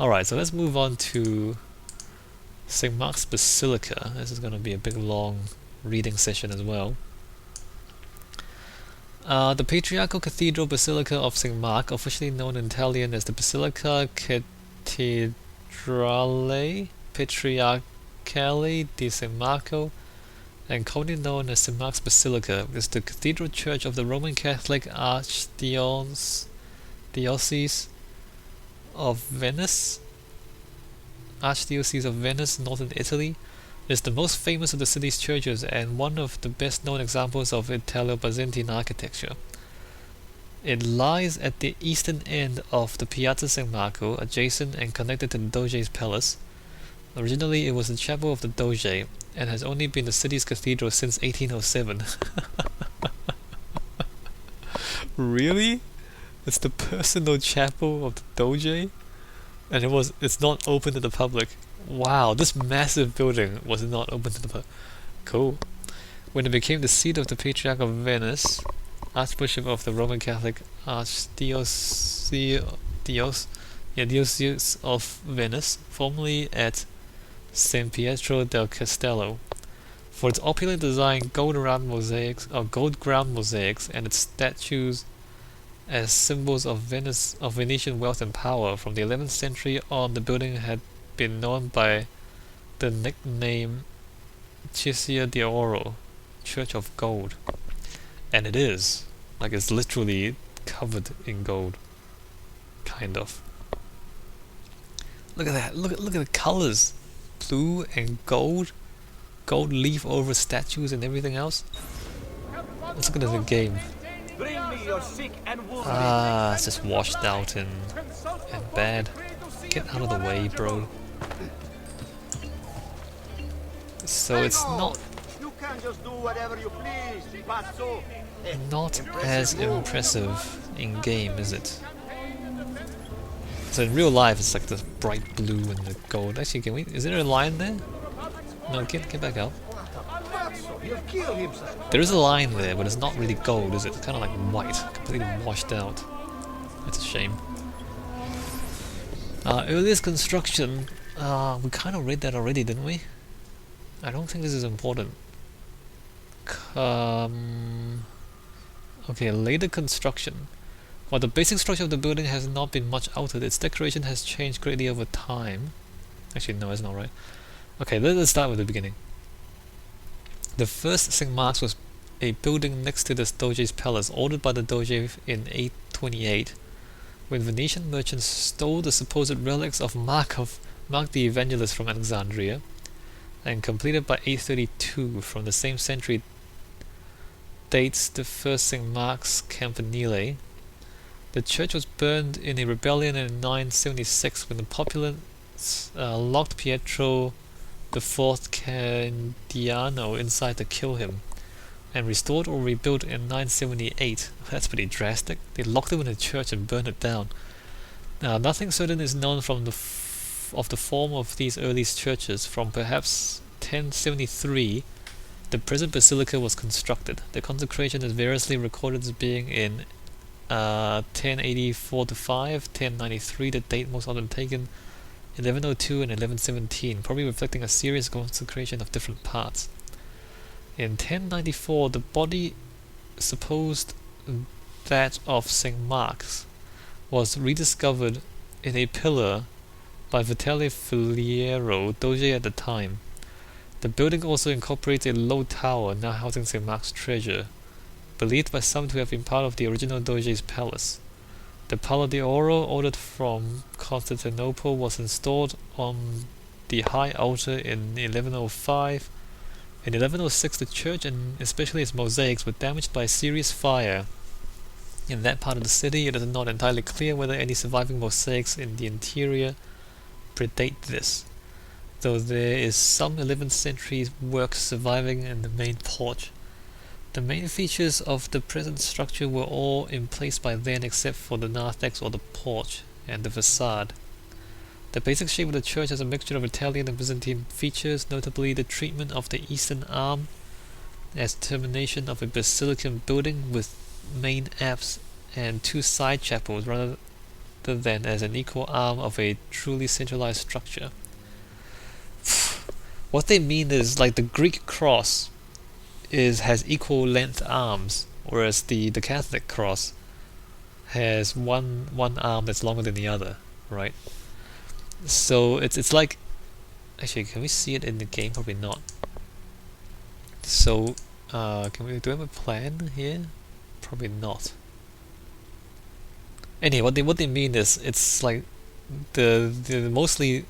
Alright, so let's move on to St. Mark's Basilica. This is going to be a big long reading session as well. The Patriarchal Cathedral Basilica of St. Mark, officially known in Italian as the Basilica Cattedrale Patriarcale di San Marco, and commonly known as St. Mark's Basilica, is the cathedral church of the Roman Catholic Archdiocese of Venice, northern Italy. It is the most famous of the city's churches and one of the best-known examples of Italo-Byzantine architecture. It lies at the eastern end of the Piazza San Marco, adjacent and connected to the Doge's palace. Originally, it was the chapel of the Doge, and has only been the city's cathedral since 1807. Really? It's the personal chapel of the Doge? And it's not open to the public. Wow, this massive building was not open to the public. Cool. When it became the seat of the Patriarch of Venice, Archbishop of the Roman Catholic Archdiocese of Venice, formerly at San Pietro del Castello, for its opulent design, gold ground mosaics, and its statues as symbols of Venetian wealth and power. From the 11th century on, the building had been known by the nickname Chiesa d'Oro, Church of Gold. And it is. Like, it's literally covered in gold. Kind of. Look at that. Look at the colors. Blue and gold. Gold leaf over statues and everything else. Let's look at the game. It's just washed out and bad. Get out of the way, bro. So it's not as impressive in game, is it? So in real life, it's like the bright blue and the gold. Actually, is there a lion there? No, get back out. There is a line there, but it's not really gold, is it? It's kind of like white, completely washed out. That's a shame. Earliest construction, we kind of read that already, didn't we? I don't think this is important. Okay, later construction. While the basic structure of the building has not been much altered, its decoration has changed greatly over time. Actually, no, that's not right. Okay, let's start with the beginning. The first St. Mark's was a building next to the Doge's palace, ordered by the Doge in 828, when Venetian merchants stole the supposed relics of Mark the Evangelist from Alexandria, and completed by 832. From the same century dates the first St. Mark's Campanile. The church was burned in a rebellion in 976 when the populace locked Pietro IV Candiano inside to kill him, and restored or rebuilt in 978. That's pretty drastic. They locked him in a church and burned it down. Now, nothing certain is known from the form of these earliest churches. From perhaps 1073, the present basilica was constructed. The consecration is variously recorded as being in 1084-5, 1093, the date most often taken, 1102 and 1117, probably reflecting a serious consecration of different parts. In 1094, the body, supposed that of St. Mark's, was rediscovered in a pillar by Vitale Filiero, Doge at the time. The building also incorporates a low tower now housing St. Mark's treasure, believed by some to have been part of the original Doge's palace. The Palo d'Oro, ordered from Constantinople, was installed on the high altar in 1105. In 1106, the church and especially its mosaics were damaged by a serious fire. In that part of the city, it is not entirely clear whether any surviving mosaics in the interior predate this, though there is some 11th century work surviving in the main porch. The main features of the present structure were all in place by then except for the narthex or the porch and the facade. The basic shape of the church has a mixture of Italian and Byzantine features, notably the treatment of the eastern arm as termination of a basilican building with main apse and two side chapels rather than as an equal arm of a truly centralized structure. What they mean is, like, the Greek cross has equal length arms, whereas the Catholic cross has one arm that's longer than the other, right? So it's like, actually, can we see it in the game? Probably not. So do we have a plan here? Probably not. Anyway, what they mean is, it's like the mostly,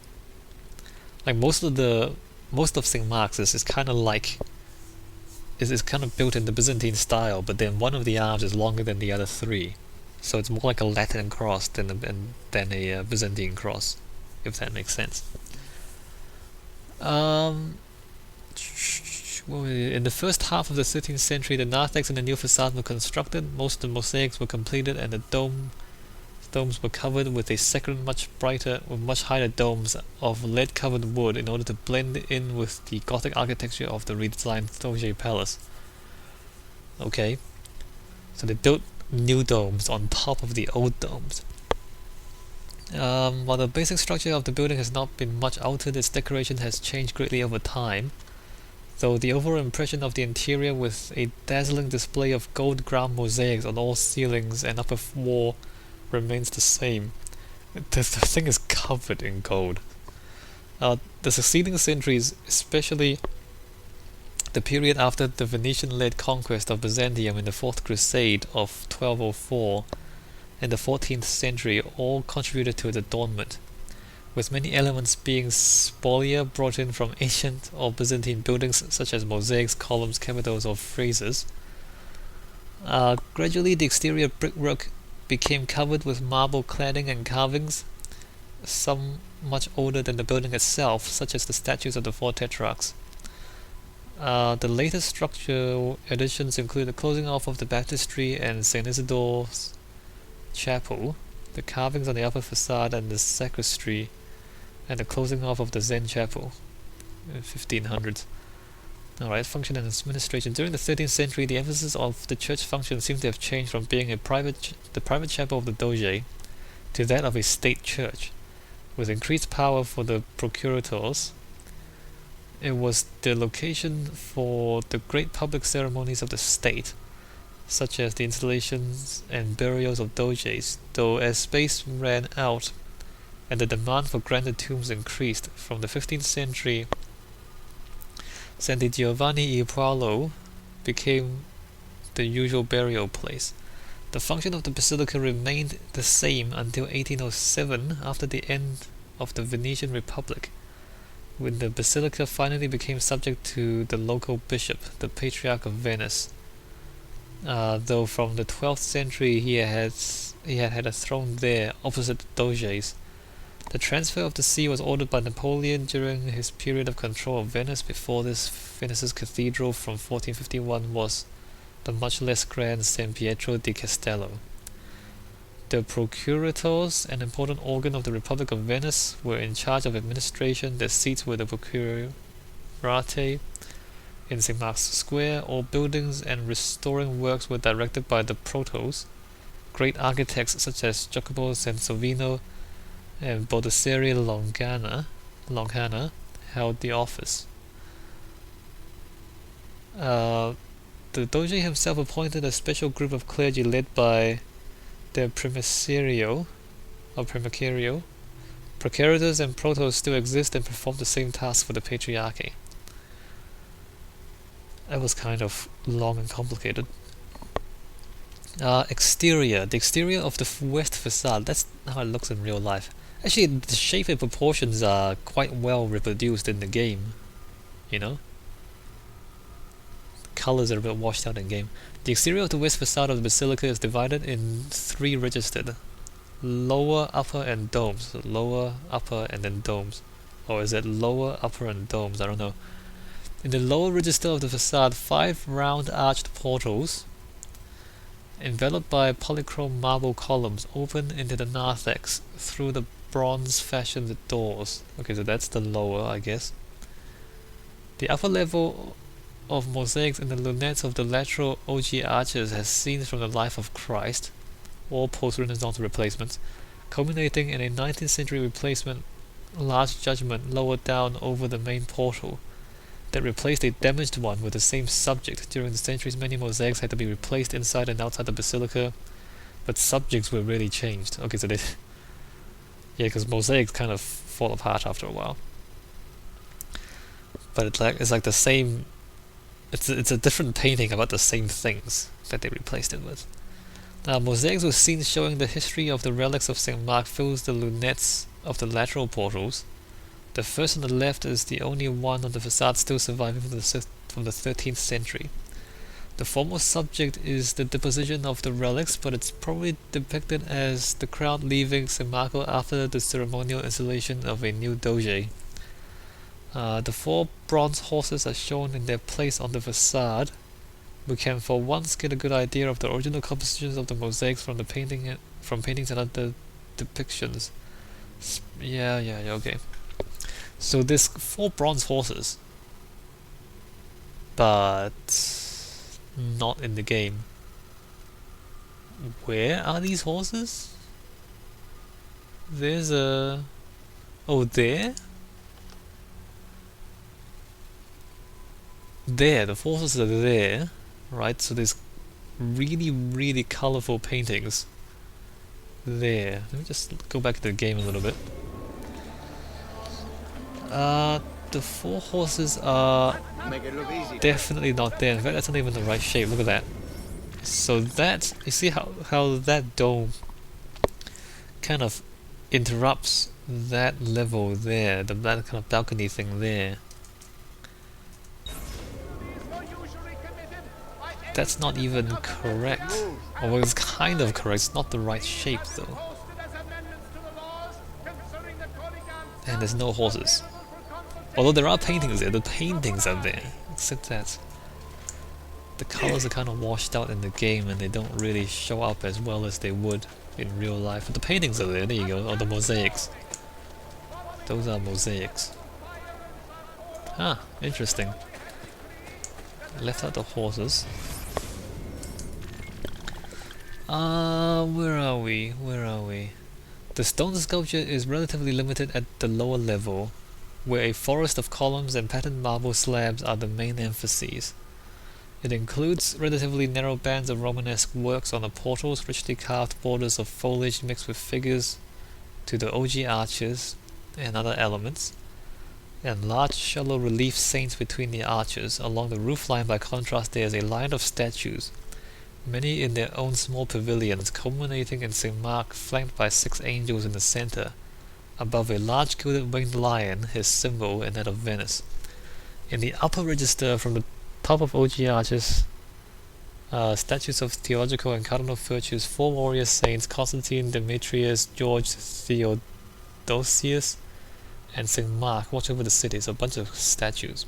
like, most of St. Mark's is kind of like, is kind of built in the Byzantine style, but then one of the arms is longer than the other three, so it's more like a Latin cross than a Byzantine cross, if that makes sense. In the first half of the 13th century, the narthex and the new facade were constructed. Most of the mosaics were completed, and the domes were covered with a second, much higher domes of lead-covered wood in order to blend in with the Gothic architecture of the redesigned Doge Palace. Okay, so they built new domes on top of the old domes. While the basic structure of the building has not been much altered, its decoration has changed greatly over time, though the overall impression of the interior, with a dazzling display of gold ground mosaics on all ceilings and upper wall, remains the same. The thing is covered in gold. The succeeding centuries, especially the period after the Venetian-led conquest of Byzantium in the Fourth Crusade of 1204 and the 14th century, all contributed to its adornment, with many elements being spolia brought in from ancient or Byzantine buildings such as mosaics, columns, capitals, or friezes. Gradually, the exterior brickwork became covered with marble cladding and carvings, some much older than the building itself, such as the statues of the four tetrarchs. The latest structural additions include the closing off of the baptistry and St. Isidore's chapel, the carvings on the upper facade and the sacristy, and the closing off of the Zen chapel in 1500s. Alright, function and administration. During the 13th century, the emphasis of the church function seems to have changed from being the private chapel of the Doge to that of a state church, with increased power for the procurators. It was the location for the great public ceremonies of the state, such as the installations and burials of doges, though as space ran out and the demand for grander tombs increased, from the 15th century, Santi Giovanni e Paolo became the usual burial place. The function of the basilica remained the same until 1807, after the end of the Venetian Republic, when the basilica finally became subject to the local bishop, the Patriarch of Venice. Though from the 12th century he had a throne there opposite the Doges. The transfer of the see was ordered by Napoleon during his period of control of Venice. Before this, Venice's cathedral from 1451 was the much less grand San Pietro di Castello. The procurators, an important organ of the Republic of Venice, were in charge of administration. Their seats were the procurate in St. Mark's Square. All buildings and restoring works were directed by the protos. Great architects such as Jacopo Sansovino and Baldassare Longhana held the office. The Doge himself appointed a special group of clergy led by the Primicario. Procurators and protos still exist and perform the same tasks for the Patriarchy. That was kind of long and complicated. Exterior. The exterior of the west facade, that's how it looks in real life. Actually, the shape and proportions are quite well reproduced in the game, you know? Colors are a bit washed out in game. The exterior of the west facade of the basilica is divided in three registered: lower, upper, and domes. So lower, upper, and then domes. Or is it lower, upper, and domes? I don't know. In the lower register of the facade, 5 round arched portals, enveloped by polychrome marble columns, open into the narthex through the bronze-fashioned doors. Okay, so that's the lower, I guess. The upper level of mosaics in the lunettes of the lateral ogee arches has scenes from the life of Christ, all post-Renaissance replacements, culminating in a 19th century replacement large judgment lowered down over the main portal that replaced a damaged one with the same subject. During the centuries, many mosaics had to be replaced inside and outside the basilica, but subjects were rarely changed. Okay, so they... yeah, because mosaics kind of fall apart after a while. But it's like the same... It's a different painting about the same things that they replaced it with. Now, mosaics with scenes showing the history of the relics of St. Mark fills the lunettes of the lateral portals. The first on the left is the only one on the facade still surviving from the 13th century. The foremost subject is the deposition of the relics, but it's probably depicted as the crowd leaving San Marco after the ceremonial installation of a new doge. The 4 bronze horses are shown in their place on the facade. We can for once get a good idea of the original compositions of the mosaics from paintings and other depictions. Yeah, okay. So there's 4 bronze horses, but not in the game. Where are these horses? There's a... oh, there? There, the horses are there, right? So there's really, really colourful paintings there. Let me just go back to the game a little bit. The 4 horses are definitely not there. In fact, that's not even the right shape. Look at that. So that, you see how that dome kind of interrupts that level there, that kind of balcony thing there. That's not even correct. Or well, it's kind of correct, it's not the right shape though. And there's no horses. Although there are paintings there, the paintings are there, except that the colours are kind of washed out in the game and they don't really show up as well as they would in real life. But the paintings are there you go, or the mosaics. Those are mosaics. Ah, interesting. Left out the horses. Where are we? The stone sculpture is relatively limited at the lower level, where a forest of columns and patterned marble slabs are the main emphases. It includes relatively narrow bands of Romanesque works on the portals, richly carved borders of foliage mixed with figures to the OG arches and other elements, and large shallow relief saints between the arches. Along the roofline, by contrast, there is a line of statues, many in their own small pavilions, culminating in St. Mark, flanked by 6 angels in the center, above a large gilded winged lion, his symbol and that of Venice. In the upper register, from the top of OG arches, statues of theological and cardinal virtues, 4 warrior saints, Constantine, Demetrius, George, Theodosius, and St. Mark watch over the city. So a bunch of statues.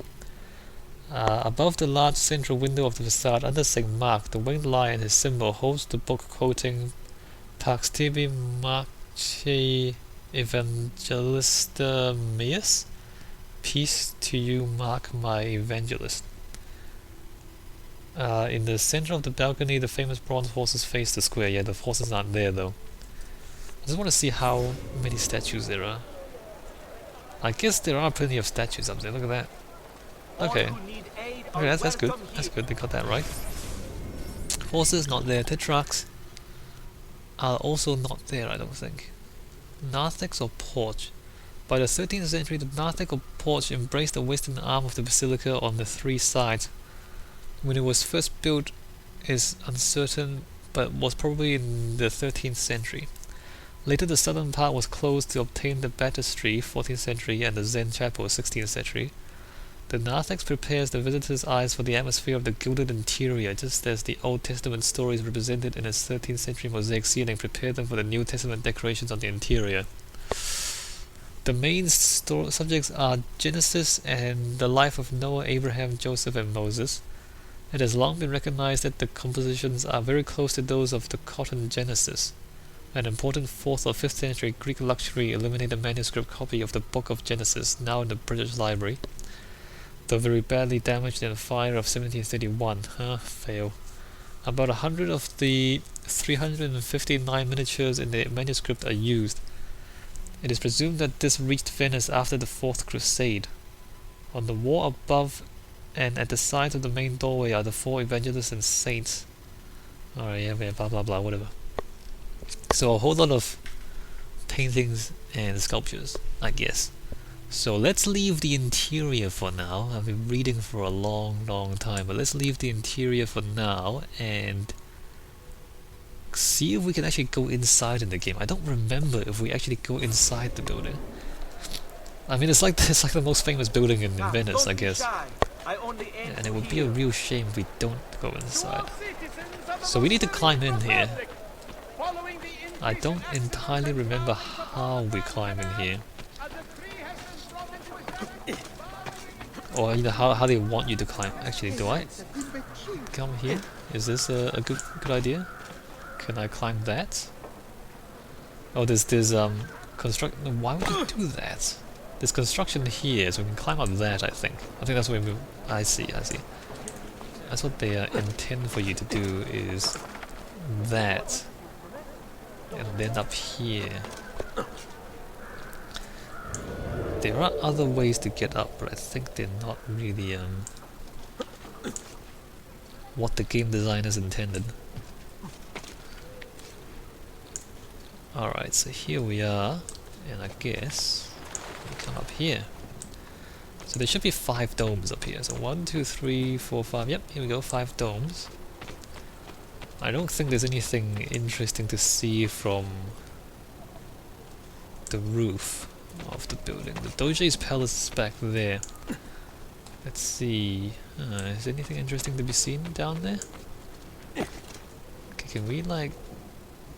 Above the large central window of the facade, under St. Mark, the winged lion, his symbol, holds the book quoting Pax tibi Marci Evangelista meus? Peace to you, Mark, my evangelist. In the center of the balcony, the famous bronze horses face the square. Yeah, the horses aren't there though. I just want to see how many statues there are. I guess there are plenty of statues up there. Look at that. Okay. Okay, that's good. That's good. They got that right. Horses not there. Tetrarchs are also not there, I don't think. Narthex or porch. By the 13th century, the narthex or porch embraced the western arm of the basilica on the 3 sides. When it was first built is uncertain, but was probably in the 13th century. Later, the southern part was closed to obtain the baptistry, 14th century, and the Zen chapel, 16th century. The narthex prepares the visitor's eyes for the atmosphere of the gilded interior, just as the Old Testament stories represented in its 13th century mosaic ceiling prepared them for the New Testament decorations on the interior. The main subjects are Genesis and the life of Noah, Abraham, Joseph, and Moses. It has long been recognized that the compositions are very close to those of the Cotton Genesis, an important 4th or 5th century Greek luxury illuminated manuscript copy of the Book of Genesis, now in the British Library, though very badly damaged in a fire of 1731. Fail. About 100 of the 359 miniatures in the manuscript are used. It is presumed that this reached Venice after the Fourth Crusade. On the wall above and at the sides of the main doorway are the 4 evangelists and saints. Alright, yeah, blah blah blah, whatever. So a whole lot of paintings and sculptures, I guess. So let's leave the interior for now. I've been reading for a long time, but let's leave the interior for now and see if we can actually go inside in the game. I don't remember if we actually go inside the building. I mean, it's like the most famous building in Venice, I guess. And it would be a real shame if we don't go inside. So we need to climb in here. I don't entirely remember how we climb in here. Or either how they want you to climb. Actually, do I come here? Is this a good idea? Can I climb that? Oh, there's construct. Why would you do that? There's construction here, so we can climb up that. I think that's what we move. I see. That's what they intend for you to do, is that, and then up here. There are other ways to get up, but I think they're not really what the game designers intended. Alright, so here we are, and I guess we come up here. So there should be 5 domes up here. So 1, 2, 3, 4, 5. Yep, here we go, 5 domes. I don't think there's anything interesting to see from the roof of the building. The Doge's palace is back there. Let's see. Is anything interesting to be seen down there? Okay, can we like...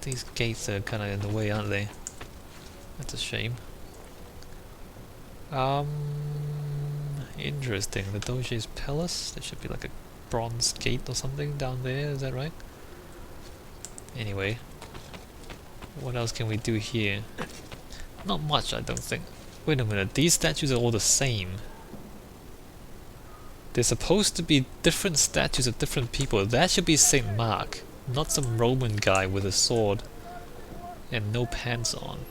These gates are kind of in the way, aren't they? That's a shame. Interesting. The Doge's palace. There should be like a bronze gate or something down there. Is that right? Anyway, what else can we do here? Not much, I don't think. Wait a minute. These statues are all the same. They're supposed to be different statues of different people. That should be Saint Mark, not some Roman guy with a sword and no pants on.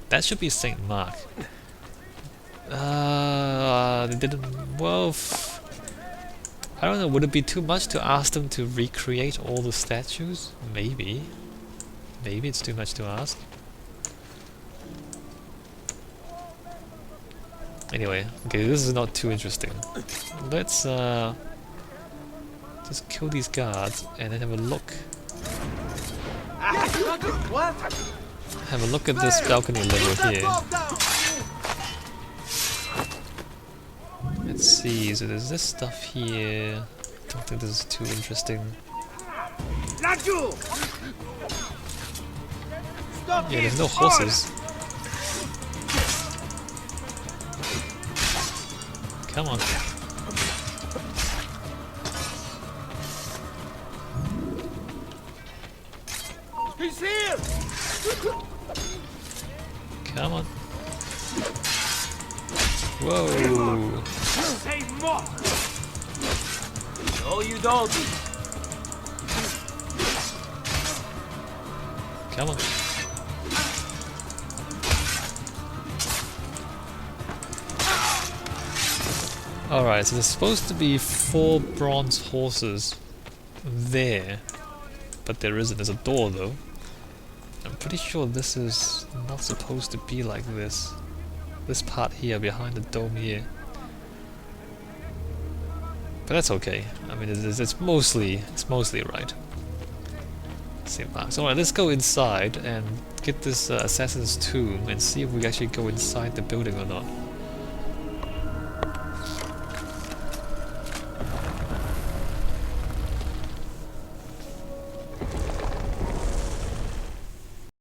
That should be Saint Mark. They didn't... Well... I don't know, would it be too much to ask them to recreate all the statues? Maybe. Maybe it's too much to ask. Anyway, okay, this is not too interesting. Let's just kill these guards and then have a look. Have a look at this balcony level here. Let's see, so there's this stuff here. Don't think this is too interesting. Yeah, there's no horses. Come on. He's here. Come on. Whoa. Say more. No, you don't. Come on. Alright, so there's supposed to be 4 bronze horses there, but there isn't. There's a door though. I'm pretty sure this is not supposed to be like this. This part here, behind the dome here. But that's okay. I mean, it's mostly right. St. Mark's. So alright, let's go inside and get this assassin's tomb and see if we actually go inside the building or not.